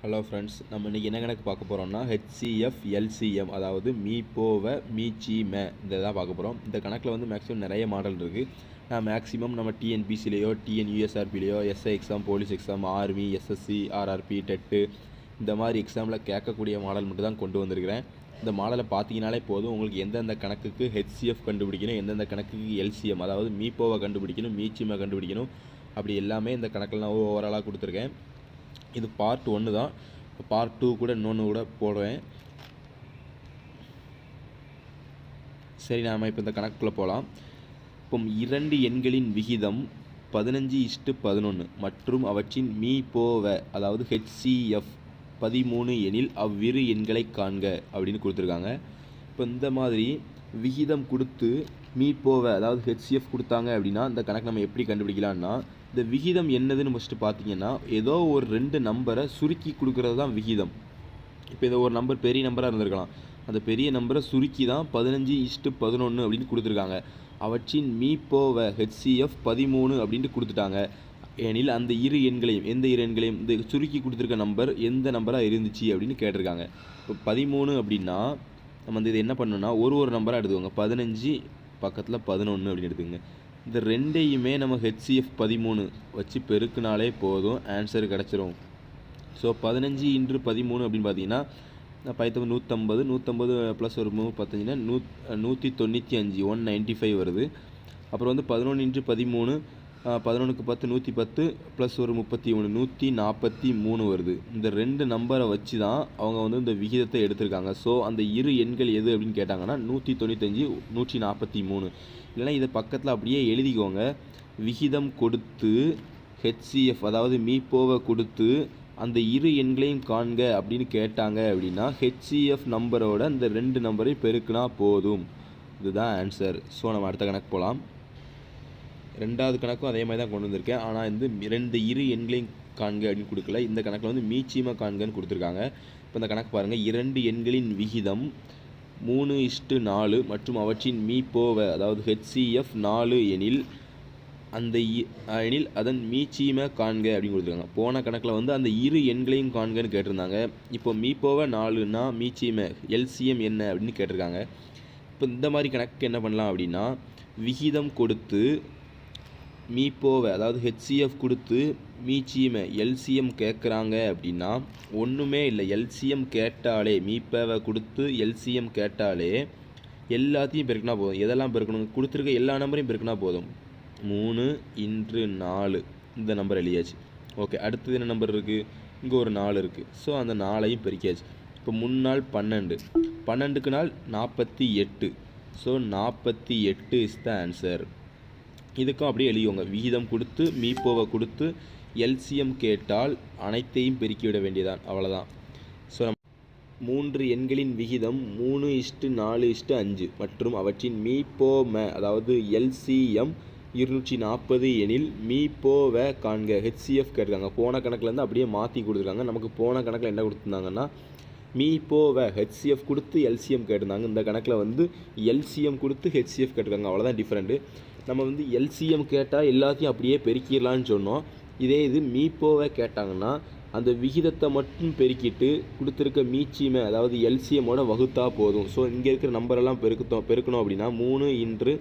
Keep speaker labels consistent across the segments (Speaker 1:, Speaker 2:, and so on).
Speaker 1: Hello friends, நம்ம இன்றைக்கி என்ன கணக்கு பார்க்க போகிறோம்னா ஹெச்சிஎஃப் எல்சிஎம், அதாவது மீ மீச்சிமே இந்த தான் பார்க்க போகிறோம். இந்த கணக்கில் வந்து மேக்ஸிமம் நிறைய மாடல் இருக்குது. நான் மேக்ஸிமம் நம்ம டிஎன்பிசிலேயோ டிஎன்யூஎஸ்ஆர்பிலேயோ SI exam, police exam, army, SSC, RRB, TET இந்த மாதிரி எக்ஸாமில் கேட்கக்கூடிய மாடல் மட்டும் தான் கொண்டு வந்திருக்கிறேன். இந்த மாடலை பார்த்தீங்கனாலே போதும், உங்களுக்கு எந்தெந்த கணக்குக்கு ஹெச்சிஎஃப் கண்டுபிடிக்கணும், எந்தெந்த கணக்குக்கு எல்சிஎம் அதாவது மீப்போவை கண்டுபிடிக்கணும், மீச்சிமை கண்டுபிடிக்கணும், அப்படி எல்லாமே இந்த கணக்கில் நான் ஓவராலாக கொடுத்துருக்கேன். இது பார்ட் 1 தான். பார்ட் 2 கூட இன்னொன்று கூட போடுவேன். சரி, நாம் இப்போ இந்த கணக்குள்ளே போகலாம். இப்போ 2 எண்களின் விகிதம் 15:11 மற்றும் அவற்றின் மீப்போவை அதாவது ஹெச்சிஎஃப் 13 எனில் அவ்விரு எண்களை காண்க அப்படின்னு கொடுத்துருக்காங்க. இப்போ இந்த மாதிரி விகிதம் கொடுத்து மீப்போவை அதாவது ஹெச்சிஎஃப் கொடுத்தாங்க அப்படின்னா இந்த கணக்கு நம்ம எப்படி கண்டுபிடிக்கலாம்னா, இந்த விகிதம் என்னதுன்னு ஃபஸ்ட்டு பார்த்தீங்கன்னா, ஏதோ ஒரு 2 நம்பரை சுருக்கி கொடுக்கறது தான் விகிதம். இப்போ இதை ஒரு நம்பர் பெரிய நம்பராக இருந்திருக்கலாம், அந்த பெரிய நம்பரை சுருக்கி தான் 15:11 அப்படின்னு கொடுத்துருக்காங்க. அவற்றின் மீப்போவை ஹெச்சிஎஃப் 13 அப்படின்ட்டு கொடுத்துட்டாங்க எனில் அந்த இரு எண்களையும் எந்த இரு எண்களையும் இந்த சுருக்கி கொடுத்துருக்க நம்பர் எந்த நம்பராக இருந்துச்சு அப்படின்னு கேட்டிருக்காங்க. இப்போ 13 அப்படின்னா நம்ம வந்து இது என்ன பண்ணணும்னா ஒரு நம்பராக எடுத்துக்கோங்க. 15 பக்கத்தில் 11 அப்படின்னு எடுத்துக்கோங்க. இந்த ரெண்டையுமே நம்ம ஹெச்சிஎஃப் 13 வச்சு பெருக்குனாலே போதும், ஆன்சர் கிடச்சிரும். ஸோ 15×13 அப்படின்னு பார்த்தீங்கன்னா 150 ப்ளஸ் ஒரு 35 195 195 வருது. அப்புறம் வந்து 11×13 11க்கு 10 110 ப்ளஸ் ஒரு 31 143 வருது. இந்த 2 நம்பரை வச்சு தான் அவங்க வந்து இந்த விகிதத்தை எடுத்திருக்காங்க. ஸோ அந்த இரு எண்கள் எது அப்படின்னு கேட்டாங்கன்னா 195 143. இல்லைனா இதை பக்கத்தில் அப்படியே எழுதிக்கோங்க. விகிதம் கொடுத்து ஹெச்சிஎஃப் அதாவது மீப்போவை கொடுத்து அந்த இரு எண்களையும் காண்க அப்படின்னு கேட்டாங்க அப்படின்னா ஹெச்சிஎஃப் நம்பரோட இந்த 2 நம்பரை பெருக்குனா போதும். இதுதான் ஆன்சர். ஸோ நம்ம அடுத்த கணக்கு போகலாம். ரெண்டாவது கணக்கும் அதே மாதிரி தான் கொண்டு வந்திருக்கேன். ஆனால் இந்த 2 இரு எண்களையும் காண்க அப்படின்னு கொடுக்கல. இந்த கணக்கில் வந்து மீச்சிமை காண்கன்னு கொடுத்துருக்காங்க. இப்போ இந்த கணக்கு பாருங்கள். 2 எண்களின் விகிதம் 3:4 மற்றும் அவற்றின் மீப்போவை அதாவது ஹெச்சிஎஃப் 4 எனில் அதன் மீச்சிமை காண்க அப்படின்னு கொடுத்துருக்காங்க. போன கணக்கில் வந்து அந்த இரு எண்களையும் காண்கன்னு கேட்டிருந்தாங்க. இப்போ மீப்போவை 4னா மீச்சிமை எல்சிஎம் என்ன அப்படின்னு கேட்டிருக்காங்க. இப்போ இந்த மாதிரி கணக்கு என்ன பண்ணலாம் அப்படின்னா, விகிதம் கொடுத்து மீப்போவை அதாவது ஹெச்சிஎஃப் கொடுத்து மீச்சிமை எல்சிஎம் கேட்குறாங்க அப்படின்னா ஒன்றுமே இல்லை. எல்சிஎம் கேட்டாலே மீப்போவை கொடுத்து எல்சிஎம் கேட்டாலே எல்லாத்தையும் பெருக்கினா போதும். எதெல்லாம் பெருக்கணும், கொடுத்துருக்க எல்லா நம்பரையும் பெருக்கினா போதும். 3×4 இந்த நம்பர் எழுதியாச்சு. ஓகே, அடுத்தது என்ன நம்பர் இருக்குது, இங்கே ஒரு 4 இருக்குது. ஸோ அந்த 4ஐயும் பெருக்கியாச்சு. இப்போ 3 நாள் 12, 12க்கு நாள் 48. So 48 is the answer. இதுக்கும் அப்படியே எழுதிவோங்க. விகிதம் கொடுத்து மீப்போவை கொடுத்து எல்சிஎம் கேட்டால் அனைத்தையும் பெருக்கிவிட வேண்டியதான், அவ்வளோதான். ஸோ 3 எண்களின் விகிதம் 3:4:5 மற்றும் அவற்றின் மீப்போமை அதாவது எல்சிஎம் 240 எனில் மீப்போவை காண்க ஹெச்சிஎஃப் கேட்டிருக்காங்க. போன கணக்கிலேருந்து அப்படியே மாற்றி கொடுத்துருக்காங்க. நமக்கு போன கணக்கில் என்ன கொடுத்துருந்தாங்கன்னா மீப்போவை ஹெச்சிஎஃப் கொடுத்து எல்சிஎம் கேட்டிருந்தாங்க. இந்த கணக்கில் வந்து எல்சிஎம் கொடுத்து ஹெச்சிஎஃப் கேட்டிருக்காங்க, அவ்வளோதான் டிஃப்ரெண்ட்டு. நம்ம வந்து எல்சிஎம் கேட்டால் எல்லாத்தையும் அப்படியே பெருக்கிடலான்னு சொன்னோம். இதே இது மீப்போவை கேட்டாங்கன்னா அந்த விகிதத்தை மட்டும் பெருக்கிட்டு கொடுத்துருக்க மீச்சிமை அதாவது எல்சிஎம்மோட வகுத்தா போதும். ஸோ இங்கே இருக்கிற நம்பரெல்லாம் பெருக்கணும் அப்படின்னா 3×4×5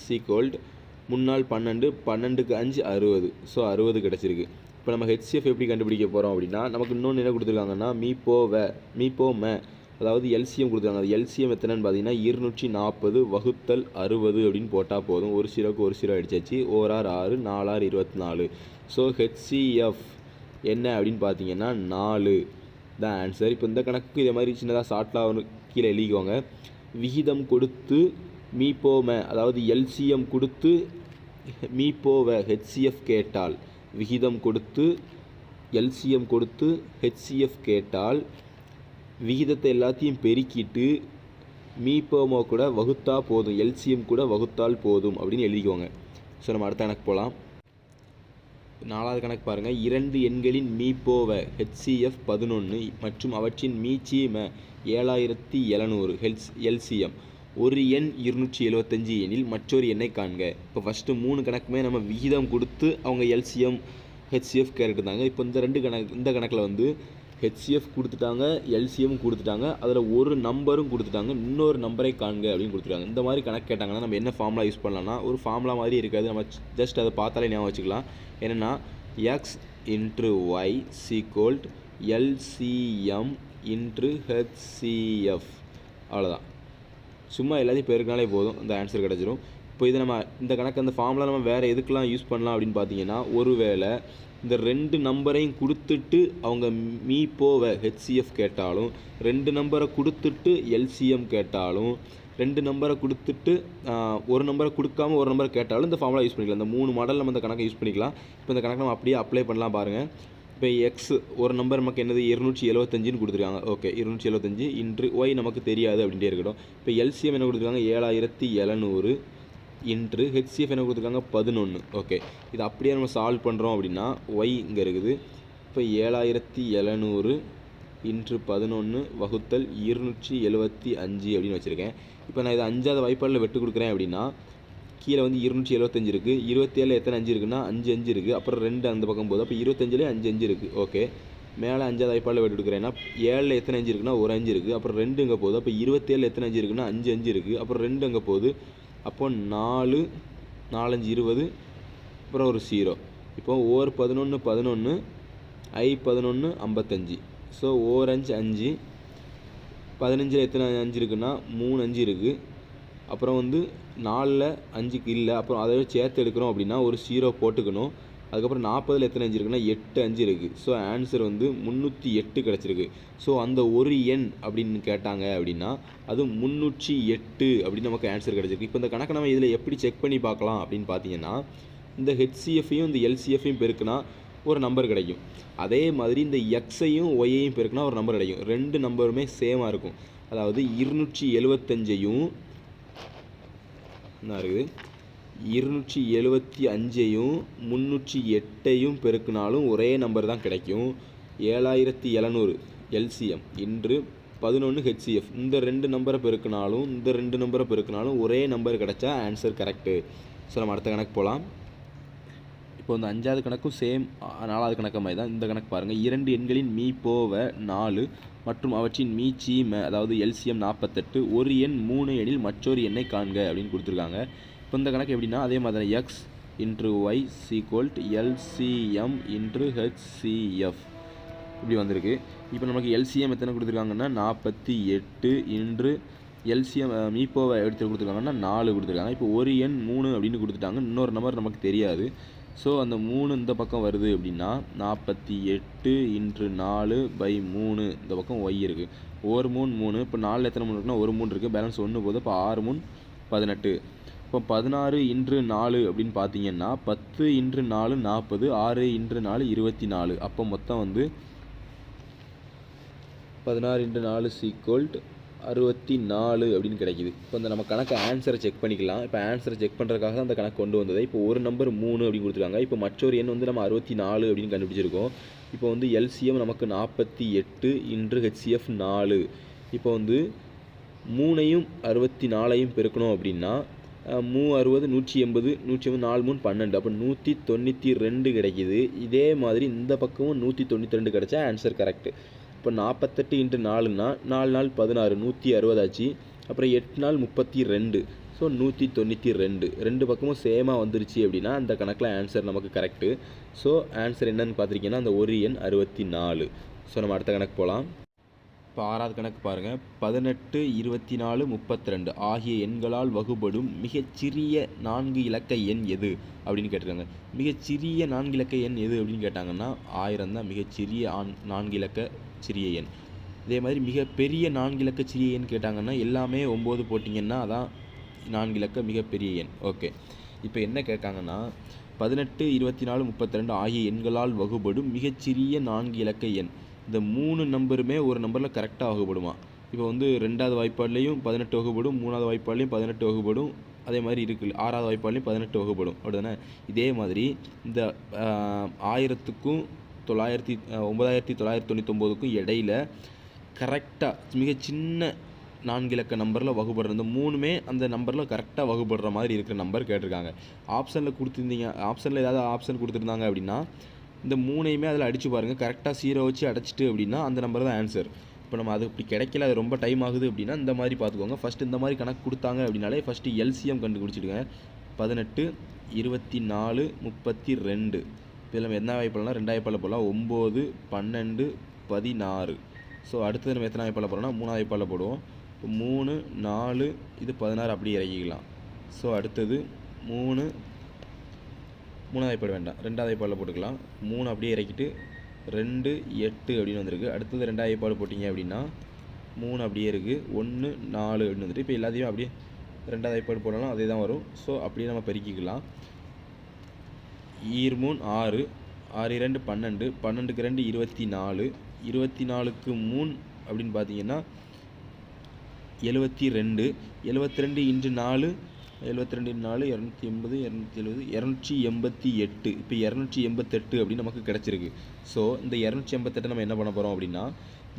Speaker 1: = 3 நாள் 12, 12க்கு 5 60. ஸோ 60 கிடச்சிருக்கு. இப்போ நம்ம ஹெச்சிஎஃப் எப்படி கண்டுபிடிக்க போகிறோம் அப்படின்னா, நமக்கு இன்னொன்று என்ன கொடுத்துருக்காங்கன்னா மீப்போமை அதாவது எல்சிஎம் கொடுத்துருக்காங்க. அது எல்சிஎம் எத்தனைன்னு பார்த்தீங்கன்னா 240/60 அப்படின்னு போட்டால் போதும். ஒரு 0 அடிச்சாச்சு. 1 6 4 24. ஸோ ஹெச்சிஎஃப் என்ன அப்படின்னு பார்த்தீங்கன்னா 4 தான் ஆன்சர். இப்போ இந்த கணக்கு இதே மாதிரி சின்னதாக ஷார்ட்லாக கீழே எழுதிக்கோங்க. விகிதம் கொடுத்து மீப்போமை அதாவது எல்சிஎம் கொடுத்து மீப்போவை ஹெச்சிஎஃப் கேட்டால், விகிதம் கொடுத்து எல்சிஎம் கொடுத்து ஹெச்சிஎஃப் கேட்டால் விகிதத்தை எல்லாத்தையும் பெருக்கிட்டு மீப்போமோ கூட வகுத்தா போதும், எல்சிஎம் கூட வகுத்தால் போதும் அப்படின்னு எழுதிக்கோங்க. ஸோ நம்ம அடுத்த கணக்கு போகலாம். 4வது கணக்கு பாருங்கள். 2 எண்களின் மீப்போவை ஹெச்சிஎஃப் 11 மற்றும் அவற்றின் மீச்சிமை 7700 எல்சிஎம் ஒரு எண் 275 எனில் மற்றொரு எண்ணை காண்க. இப்போ ஃபஸ்ட்டு 3 கணக்குமே நம்ம விகிதம் கொடுத்து அவங்க எல்சிஎம் ஹெச்சிஎஃப் கேட்டுருந்தாங்க. இப்போ இந்த கணக்கில் வந்து ஹெச்சிஎஃப் கொடுத்துட்டாங்க, எல்சிஎம் கொடுத்துட்டாங்க, அதில் ஒரு நம்பரும் கொடுத்துட்டாங்க, இன்னொரு நம்பரை காண்க அப்படின்னு கொடுத்துட்டாங்க. இந்த மாதிரி கணக்கு கேட்டாங்கன்னா நம்ம என்ன ஃபார்முலா யூஸ் பண்ணலாம்னா, ஒரு ஃபார்முலா மாதிரி இருக்காது, நம்ம ஜஸ்ட் அதை பார்த்தாலே ஞாபகம் வச்சுக்கலாம். என்னென்னா எக்ஸ் இன்ட்ரு ஒய் சீக்வல்ட் எல்சிஎம் இன்ட்ரு ஹெச்சிஎஃப், அவ்வளோதான். சும்மா எல்லாத்தையும் பெருக்கினாலே போதும், இந்த ஆன்சர் கிடச்சிரும். இப்போ இதை நம்ம இந்த கணக்கு அந்த ஃபார்முலா நம்ம வேறு எதுக்கெலாம் யூஸ் பண்ணலாம் அப்படின்னு பார்த்தீங்கன்னா, ஒருவேளை இந்த 2 நம்பரையும் கொடுத்துட்டு அவங்க மீப்போவை ஹெச்சிஎஃப் கேட்டாலும், 2 நம்பரை கொடுத்துட்டு எல்சிஎம் கேட்டாலும், 2 நம்பரை கொடுத்துட்டு ஒரு நம்பரை கொடுக்காம ஒரு நம்பரை கேட்டாலும் இந்த ஃபார்முலா யூஸ் பண்ணிக்கலாம். இந்த 3 மாடல் நம்ம இந்த கணக்கை யூஸ் பண்ணிக்கலாம். இப்போ இந்த கணக்கு நம்ம அப்படியே அப்ளை பண்ணலாம் பாருங்கள். இப்போ எக்ஸ் ஒரு நம்பர் நமக்கு என்னது 275ன்னு கொடுத்துருக்காங்க. ஓகே, 275 இன்ட்ரு ஒய் நமக்கு தெரியாது அப்படின்ட்டே இருக்கட்டும். இப்போ எல்சிஎம் என்ன கொடுத்துருக்காங்க 7700 இன்ட்ரு ஹெச்சிஎஃப் என்ன கொடுத்துருக்காங்க 11. ஓகே, இது அப்படியே நம்ம சால்வ் பண்ணுறோம் அப்படின்னா ஒய் இங்கே இருக்குது. இப்போ 7700 இன்ட்ரு 11 வகுத்தல் 275 அப்படின்னு வச்சுருக்கேன். இப்போ நான் இதை 5வது வாய்ப்பாடில் வெட்டு கொடுக்குறேன் அப்படின்னா கீழே வந்து 275 இருக்குது, 27 எத்தனை 5 இருக்குன்னா 5 இருக்குது, அப்புறம் 2 அந்த பக்கம் போகுது, அப்போ 25லே 5 இருக்குது. ஓகே, மேலே 5வது வாய்ப்பாடில் வெட்டு கொடுக்குறேன்னா 7ல் எத்தனை 5 இருக்குன்னா ஒரு 5 இருக்குது, அப்புறம் 2 இங்கே போகுது, அப்போ 27 எத்தனை 5 இருக்குன்னா 5 இருக்குது, அப்புறம் 2 அங்கே போகுது, அப்போ 4 4 5 20, அப்புறம் ஒரு 0. இப்போ ஓர் 11 11 ஐ 11 55. ஸோ ஓர் 5 5, 15ல் எத்தனை 5 இருக்குன்னா 3 5 இருக்குது, அப்புறம் வந்து 4ல் 5க்கு இல்லை, அப்புறம் அதை சேர்த்து எடுக்கிறோம் அப்படின்னா ஒரு 0 போட்டுக்கணும். அதுக்கப்புறம் 40ல் எத்தனை 5 இருக்குன்னா 8 5 இருக்குது. ஸோ ஆன்சர் வந்து 308 கிடச்சிருக்கு. ஸோ அந்த ஒரு எண் அப்படின்னு கேட்டாங்க அப்படின்னா அது 308 அப்படின்னு நமக்கு ஆன்சர் கிடச்சிருக்கு. இப்போ இந்த கணக்கை நம்ம இதில் எப்படி செக் பண்ணி பார்க்கலாம் அப்படின்னு பார்த்தீங்கன்னா, இந்த ஹெச்சிஎஃப்பையும் இந்த எல்சிஎஃப்பையும் பெருக்குனா ஒரு நம்பர் கிடைக்கும். அதே மாதிரி இந்த எக்ஸையும் ஒய்யையும் பெருக்குனா ஒரு நம்பர் கிடைக்கும். 2 நம்பருமே சேமாக இருக்கும். அதாவது 275ஐயும் என்ன இருக்குது 275ஐயும் 308ஐயும் பெருக்கினாலும் ஒரே நம்பர் தான் கிடைக்கும். 7700 எல்சிஎம் இன்று 11 ஹெச்சிஎஃப், இந்த 2 நம்பரை பெருக்கினாலும் இந்த 2 நம்பரை பெருக்கினாலும் ஒரே நம்பர் கிடைச்சா ஆன்சர் கரெக்டு. ஸோ நம்ம அடுத்த கணக்கு போகலாம். இப்போ இந்த 5வது கணக்கும் சேம் 4வது கணக்கு மாதிரி தான். இந்த கணக்கு பாருங்கள். 2 எண்களின் மீ போவ 4 மற்றும் அவற்றின் மீ சீம அதாவது எல்சிஎம் 48, ஒரு எண் 3 எனில் மற்றொரு எண்ணை காண்க அப்படின்னு கொடுத்துருக்காங்க. இப்போ இந்த கணக்கு எப்படின்னா அதே மாதிரி எக்ஸ் இன்ட்ரு ஒய் சீக்வல்ட் எல்சிஎம் இன்ட்ரு ஹெச்சிஎஃப் இப்படி வந்திருக்கு. இப்போ நமக்கு எல்சிஎம் எத்தனை கொடுத்துருக்காங்கன்னா 48 இன்று எல்சிஎம் மீப்போவை எடுத்து கொடுத்துருக்காங்கன்னா 4 கொடுத்துருக்காங்க. இப்போ ஒரு எண் 3 அப்படின்னு கொடுத்துட்டாங்க, இன்னொரு நம்பர் நமக்கு தெரியாது. ஸோ அந்த 3 இந்த பக்கம் வருது அப்படின்னா 48 இன்ட்ரு 4/3 இந்த பக்கம் ஒய் இருக்குது. ஒரு 3 இப்போ 4 எத்தனை 3 இருக்குன்னா ஒரு 3 இருக்குது, பேலன்ஸ் 1 போகுது. இப்போ 6 3 18. இப்போ 16 இன்ட்ரு 4 அப்படின்னு பார்த்தீங்கன்னா 10 இன்ட்ரு 4 40, 6 இன்ட்ரு 4 24. அப்போ மொத்தம் வந்து 16 இன்ட்ரு 4 சீக்வல்ட் 64 அப்படின்னு கிடைக்கிது. இப்போ இந்த நம்ம கணக்கு ஆன்சரை செக் பண்ணிக்கலாம். இப்போ ஆன்சரை செக் பண்ணுறதுக்காக தான் அந்த கணக்கு கொண்டு வந்தது. இப்போ ஒரு நம்பர் 3 அப்படின்னு கொடுத்துருக்காங்க. இப்போ மற்றொரு எண் வந்து நம்ம 64 அப்படின்னு கண்டுபிடிச்சிருக்கோம். இப்போ வந்து எல்சிஎம் நமக்கு 48 இன்ட்ரு ஹெச்சிஎஃப் 4. இப்போ வந்து 3ஐயும் 64ஐயும் பெருக்கணும் அப்படின்னா 360 180 180 4 3 12, அப்போ 192 கிடைக்கிது. இதே மாதிரி இந்த பக்கமும் 192 கிடைச்சா ஆன்சர் கரெக்டு. இப்போ 48 இன்ட்டு 4னா 4 நாள் 16 160 ஆச்சு. அப்புறம் 8 நாள் 32, ஸோ 192. 2 பக்கமும் சேமாக வந்துருச்சு அப்படின்னா அந்த கணக்கில் ஆன்சர் நமக்கு கரெக்டு. ஸோ ஆன்சர் என்னன்னு பார்த்துருக்கீங்கன்னா அந்த ஒரு எண் 64. ஸோ நம்ம அடுத்த கணக்கு போகலாம். இப்போ 6வது கணக்கு பாருங்கள். 18 24 32 ஆகிய எண்களால் வகுபடும் மிகச்சிறிய 4 இலக்க எண் எது அப்படின்னு கேட்டிருக்காங்க. மிகச்சிறிய 4 இலக்க எண் எது அப்படின்னு கேட்டாங்கன்னா 1000 தான் மிகச்சிறிய 4 இலக்க சிறிய எண். இதே மாதிரி மிகப்பெரிய 4 இலக்க சிறிய எண் கேட்டாங்கன்னா எல்லாமே 9 போட்டிங்கன்னா அதான் 4 இலக்க மிகப்பெரிய எண். ஓகே, இப்போ என்ன கேட்காங்கன்னா 18 24 32 ஆகிய எண்களால் வகுபடும் மிகச்சிறிய 4 இலக்க எண். இந்த 3 நம்பருமே ஒரு நம்பரில் கரெக்டாக வகுபடுமா? இப்போ வந்து 2வது வாய்ப்பாட்லேயும் 18 வகுபடும், 3வது வாய்ப்பாட்லேயும் 18 வகுபடும், அதே மாதிரி இருக்குது 6வது வாய்ப்பாட்லேயும் 18 வகுபடும். அப்படிதானே? இதே மாதிரி இந்த 1000க்கும் 9999க்கும் இடையில் கரெக்டாக மிக சின்ன 4 இலக்க நம்பரில் வகுப்படுற இந்த 3மே அந்த நம்பரில் கரெக்டாக வகுப்படுற மாதிரி இருக்கிற நம்பர் கேட்டிருக்காங்க. ஆப்ஷனில் கொடுத்துருந்தீங்க, ஆப்ஷனில் ஏதாவது ஆப்ஷன் கொடுத்துருந்தாங்க அப்படின்னா இந்த 3ஐயுமே அதில் அடித்து பாருங்கள். கரெக்டாக 0 வச்சு அடைச்சிட்டு அப்படின்னா அந்த நம்பர் தான் ஆன்சர். இப்போ நம்ம அது இப்படி கிடைக்கல, அது ரொம்ப டைம் ஆகுது அப்படின்னா இந்த மாதிரி பார்த்துக்கோங்க. ஃபஸ்ட்டு இந்த மாதிரி கணக்கு கொடுத்தாங்க அப்படின்னாலே ஃபஸ்ட்டு எல்சிஎம் கண்டுபிடிச்சிடுங்க. 18, 24, 32. இதில் நம்ம என்ன வாய்ப்பாளனா 2 வாய்ப்பாள போடலாம். 9, 12, 16. ஸோ அடுத்தது நம்ம எத்தனை வாய்ப்பாள போடுறோம்னா 3 வாய்ப்பாள போடுவோம். இப்போ 3, 4, இது 16 அப்படியே இறக்கிக்கலாம். ஸோ அடுத்தது 3 வாய்ப்பாடு வேண்டாம், 2வது வாய்ப்பாடில் போட்டுக்கலாம். 3 அப்படியே இறக்கிட்டு 2, 8 அப்படின்னு வந்திருக்கு. அடுத்தது 2வது வாய்ப்பாடு போட்டிங்க அப்படின்னா 3 அப்படியே இருக்குது. 1, 4 அப்படின்னு வந்துட்டு இப்போ எல்லாத்தையும் அப்படியே 2வது வாய்ப்பாடு போடலாம், அதே தான் வரும். ஸோ அப்படியே நம்ம பெருக்கிக்கலாம். 3 6, 6 2 12, 12க்கு 2 24, 24க்கு 3 அப்படின்னு பார்த்தீங்கன்னா 72, 72 இன்ட்டு 4, 72 4 280, 270, 288. இப்போ 288 அப்படின்னு நமக்கு கிடச்சிருக்கு. ஸோ இந்த 288 நம்ம என்ன பண்ண போகிறோம் அப்படின்னா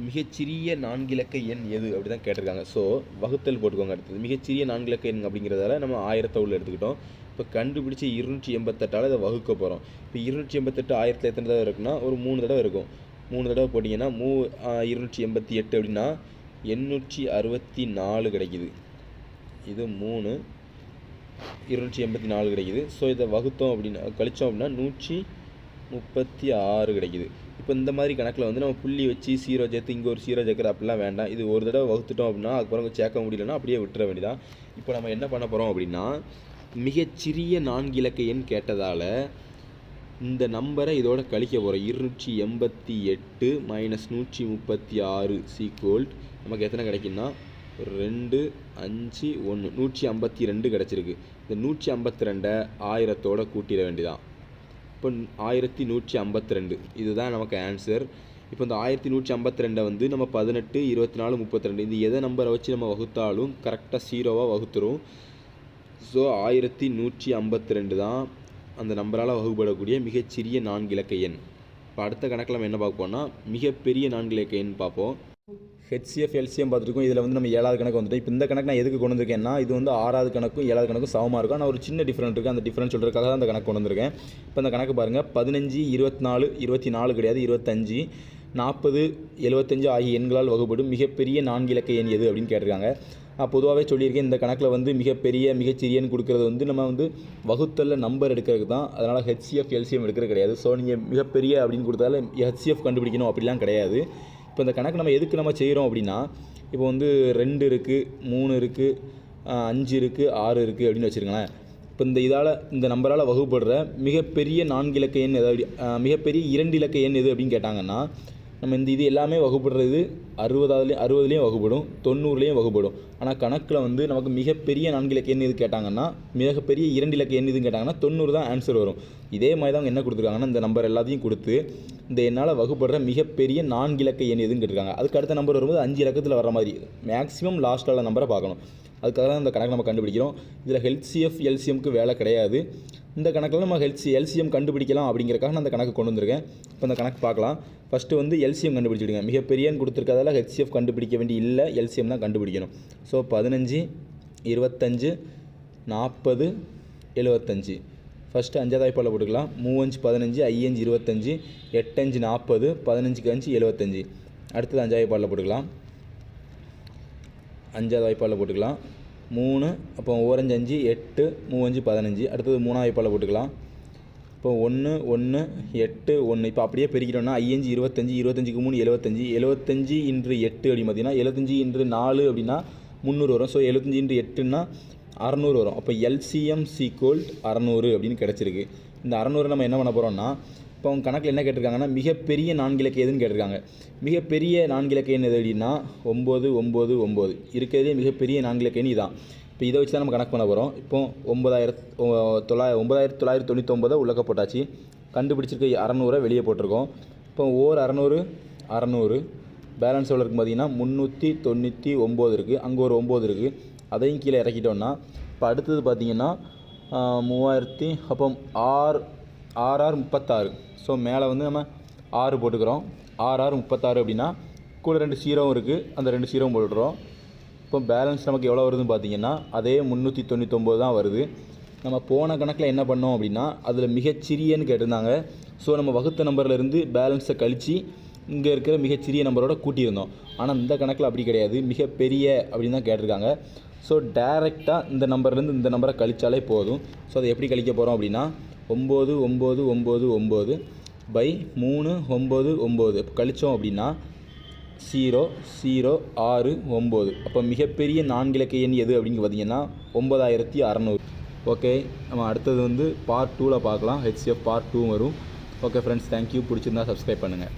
Speaker 1: மிகச்சிறிய 4 இலக்க எண் எது அப்படி தான் கேட்டிருக்காங்க. ஸோ வகுத்தல் போட்டுக்கோங்க. அடுத்தது மிகச்சிறிய 4 இலக்க எண் அப்படிங்கிறதால நம்ம 1000 உள்ள எடுத்துக்கிட்டோம். இப்போ கண்டுபிடிச்சி 288ஆல் இதை வகுக்க போகிறோம். இப்போ 288 1000 எத்தனை தடவை இருக்குன்னா ஒரு 3 தடவை இருக்கும். 3 தடவை போட்டிங்கன்னா 288 அப்படின்னா 864 கிடைக்குது. இது 3, 284 கிடைக்குது. ஸோ இதை வகுத்தோம் அப்படின்னா கழித்தோம் அப்படின்னா 136 கிடைக்குது. இப்போ இந்த மாதிரி கணக்கில் வந்து நம்ம புள்ளி வச்சு 0 சேர்த்து இங்கே ஒரு 0 சேர்க்குற அப்படிலாம் வேண்டாம். இது ஒரு தடவை வகுத்துட்டோம் அப்படின்னா அதுக்கப்புறம் சேர்க்க முடியலன்னா அப்படியே விட்டுற வேண்டியதான். இப்போ நம்ம என்ன பண்ண போகிறோம் அப்படின்னா மிகச்சிறிய 4 இலக்க எண் கேட்டதால் இந்த நம்பரை இதோட கழிக்க போகிறோம். 288 மைனஸ் 136 சீக்வல் நமக்கு எத்தனை கிடைக்குன்னா 2, 5, 1, 152 கிடச்சிருக்கு. இந்த 152 1000தோட கூட்டிட வேண்டியதான். இப்போ 1152 இதுதான் நமக்கு ஆன்சர். இப்போ இந்த 1152 வந்து நம்ம 18, 24, 32 இந்த எதை நம்பரை வச்சு நம்ம வகுத்தாலும் கரெக்டாக 0வாக வகுத்துரும். ஸோ 1152 தான் அந்த நம்பரால் வகுப்படக்கூடிய மிகச்சிறிய 4 இலக்க எண். இப்போ அடுத்த கணக்கில் நம்ம என்ன பார்ப்போம்னா மிகப்பெரிய 4 இலக்க எண் பார்ப்போம். ஹெச்சிஎஃப் எல்சிஎம் பார்த்துருக்கோம். இதில் வந்து நம்ம 7வது கணக்கு வந்துட்டு இப்போ இந்த கணக்கு நான் எதுக்கு கொண்டு வந்திருக்கேன்னா இது வந்து 6வது கணக்கும் 7வது கணக்கும் சமமாக இருக்கும். ஆனால் ஒரு சின்ன டிஃப்ரெண்ட் இருக்குது. அந்த டிஃப்ரெண்ட் சொல்கிறதுக்காக தான் அந்த கணக்கு கொண்டு வந்திருக்கேன். இப்போ அந்த கணக்கு பாருங்கள். 15, 24, 24 கிடையாது 25, 40, 75 ஆகிய எண்களால் வகுப்படும் மிகப்பெரிய 4 இலக்க எண் எது அப்படின்னு கேட்டிருக்காங்க. பொதுவாகவே சொல்லியிருக்கேன் இந்த கணக்கில் வந்து மிகச்சிறியன்னு கொடுக்குறது வந்து நம்ம வந்து வகுத்தலில் நம்பர் எடுக்கிறதுக்கு தான். அதனால் ஹெச்சிஎஃப் எல்சிஎம் எடுக்கிறது கிடையாது. ஸோ நீங்கள் மிகப்பெரிய அப்படின்னு கொடுத்தால ஹெச்சிஎஃப் கண்டுபிடிக்கணும் அப்படிலாம் கிடையாது. இப்போ இந்த கணக்கு நம்ம எதுக்கு நம்ம செய்கிறோம் அப்படின்னா இப்போ வந்து 2 இருக்குது, 3 இருக்குது, 5 இருக்குது, 6 இருக்குது அப்படின்னு வச்சுருங்களேன். இப்போ இந்த நம்பரால் வகுப்படுற மிகப்பெரிய 4 இலக்க எண் எதாவது மிகப்பெரிய 2 இலக்க எண் எது அப்படின்னு கேட்டாங்கன்னா நம்ம இது எல்லாமே வகுப்படுறது 60லேயும் வகுப்படும், 90லேயும் வகுப்படும். ஆனால் கணக்கில் வந்து நமக்கு மிகப்பெரிய 4 இலக்க எண் எது கேட்டாங்கன்னா மிகப்பெரிய 2 இலக்க எண் எதுன்னு கேட்டாங்கன்னா 90 தான் ஆன்சர் வரும். இதே மாதிரி தான் என்ன கொடுத்துருக்காங்கன்னா இந்த நம்பர் எல்லாத்தையும் கொடுத்து இந்த என்னால் வகுப்படுற மிகப்பெரிய 4 இலக்க எண் எதுன்னு கேட்டிருக்காங்க. அதுக்கு அடுத்த நம்பர் வரும்போது 5 இலக்கத்தில் வர மாதிரி மேக்ஸிமம் லாஸ்ட்டான நம்பரை பார்க்கணும். அதுக்காக தான் இந்த கணக்கு நம்ம கண்டுபிடிக்கிறோம். இதில் ஹெச்சிஎஃப் எல்சிஎம்க்கு வேலை கிடையாது. இந்த கணக்கில் நம்ம எல்சிஎம் கண்டுபிடிக்கலாம் அப்படிங்கிறக்காக நான் அந்த கணக்கு கொண்டு வந்திருக்கேன். இப்போ இந்த கணக்கு பார்க்கலாம். ஃபஸ்ட்டு வந்து எல்சிஎம் கண்டுபிடிச்சிடுங்க. மிகப்பெரியன்னு கொடுத்துருக்கதால ஹெச்சிஎஃப் கண்டுபிடிக்க வேண்டிய இல்லை, எல்சிஎம் தான் கண்டுபிடிக்கணும். ஸோ 15, 25, 40, 75. ஃபஸ்ட்டு 5வது வாய்ப்பால் போட்டுக்கலாம். 3 5 15, 5 25, 8 5 40, 15 5 75. அடுத்தது 5வது வாய்ப்பால் போட்டுக்கலாம். 5வது வாய்ப்பால் போட்டுக்கலாம். 3 அப்போ 1 5 8, 3 5 15. அடுத்தது 3வது வாய்ப்பால் போட்டுக்கலாம். இப்போ 1 1 8 1. இப்போ அப்படியே பெருக்கிட்டோம்னா 5 25, 25க்கு 3 75, 75 இன்று 8 அப்படின்னு பார்த்தீங்கன்னா 75 இன்று 4 அப்படின்னா 300 வரும். ஸோ 75 இன்று 8ன்னா 600 வரும். அப்போ எல்சிஎம் சீக்வல் 600 அப்படின்னு கிடச்சிருக்கு. இந்த 600 நம்ம என்ன பண்ண போகிறோம்னா இப்போ அவங்க கணக்கில் என்ன கேட்டிருக்காங்கன்னா மிகப்பெரிய 4 இலக்க எதுன்னு கேட்டிருக்காங்க. மிகப்பெரிய 4 இலக்க எண் எது அப்படின்னா 9 9 9 இருக்கிறதே மிகப்பெரிய 4 இலக்க எண் இதான். இப்போ இதை வச்சு தான் நம்ம கணக்கு பண்ண போகிறோம். இப்போ 9999 உள்ளக்க போட்டாச்சு. கண்டுபிடிச்சிருக்க 600 வெளியே போட்டிருக்கோம். இப்போ ஓர் 600 பேலன்ஸ் எவ்வளோ இருக்குது பார்த்தீங்கன்னா 399 இருக்குது. அங்கே ஒரு 9 இருக்குது. அதையும் கீழே இறக்கிட்டோம்னா இப்போ அடுத்தது பார்த்தீங்கன்னா 3000 அப்போ 6 6 36. ஸோ மேலே வந்து நம்ம 6 போட்டுக்கிறோம். 6 36 அப்படின்னா கூட 2 0 இருக்குது. அந்த 2 0 போட்டுடுறோம். இப்போ பேலன்ஸ் நமக்கு எவ்வளோ வருதுன்னு பார்த்தீங்கன்னா அதே 399 தான் வருது. நம்ம போன கணக்கில் என்ன பண்ணோம் அப்படின்னா அதில் மிகச்சிறியன்னு கேட்டிருந்தாங்க. ஸோ நம்ம வகுத்த நம்பர்லேருந்து பேலன்ஸை கழித்து இங்கே இருக்கிற மிகச்சிறிய நம்பரோட கூட்டியிருந்தோம். ஆனால் இந்த கணக்கில் அப்படி கிடையாது, மிகப்பெரிய அப்படின்னு தான் கேட்டிருக்காங்க. ஸோ டைரெக்டாக இந்த நம்பர்லேருந்து இந்த நம்பரை கழித்தாலே போதும். ஸோ அதை எப்படி கழிக்க போகிறோம் அப்படின்னா 9999 பை 399 இப்போ கழித்தோம் அப்படின்னா 0069. அப்போ மிகப்பெரிய 4 இலக்க எண் எது அப்படின்னு பார்த்தீங்கன்னா 9600. ஓகே, நம்ம அடுத்தது வந்து பார்ட் 2ல் பார்க்கலாம். HCF பார்ட் 2 வரும். Okay friends, thank you. பிடிச்சிருந்தா சப்ஸ்கிரைப் பண்ணுங்கள்.